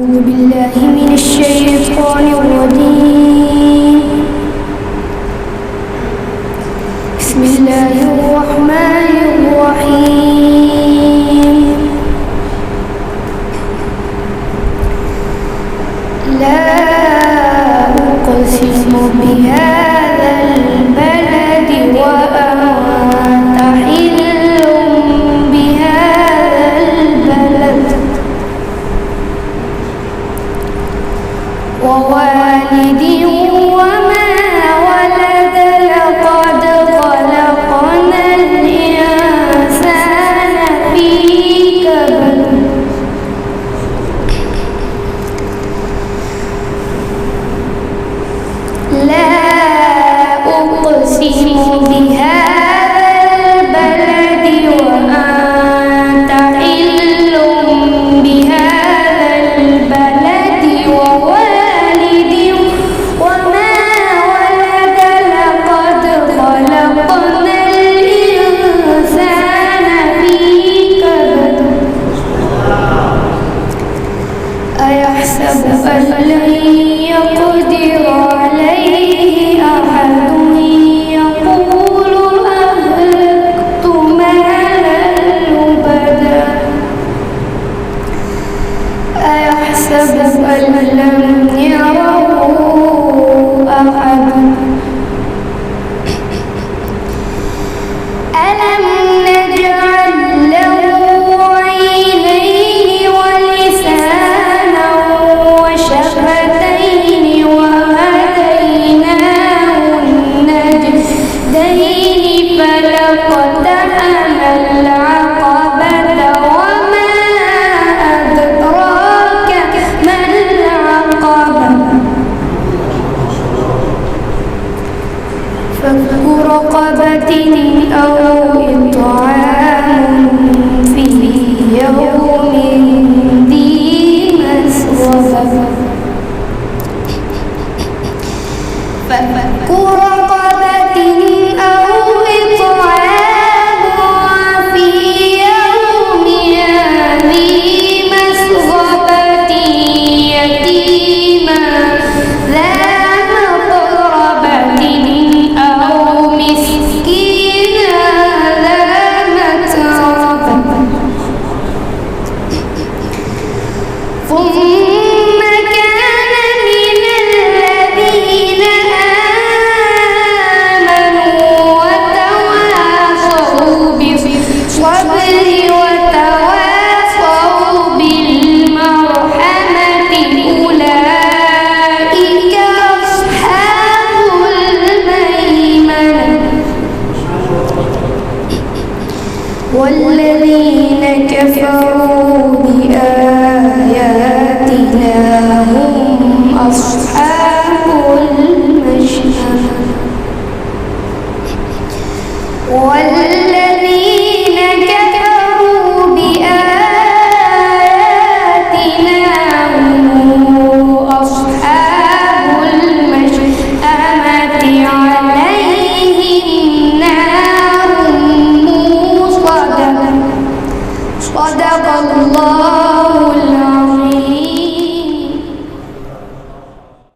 أعوذ بالله من الشيطان الرجيم. بسم الله الرحمن الرحيم. لا أقسم بهذا البلد وأنت حل بهذا البلد ووالد وما ولد لقد خلقنا الإنسان في كبد لا أقسم بهذا البلد وأنت حل بهذا البلد ووالد وما ولد لقد خلقنا الإنسان في كبد أيحسب أن لن يقدر عليه أحد يقول أهلكت مالا لبدا أيحسب أن لم يره أحد ألم نجعل له عينين ولسانا وشفتين وهديناه النجدين فلاقتحم العقبة وما أدراك ما العقبة فك رقبة أو إطعام في يوم ذي مسغبة فك رقبة أو إطعام في يوم ذي مسغبة يتيما ذا مقربة أو مسكينا ذا متربة ثم كان من الذين آمنوا وتواصوا بالصبر وتواصوا بالمرحمة أولئك أصحاب الميمنة والذين كفروا بآياتنا هم أصحاب المشأمة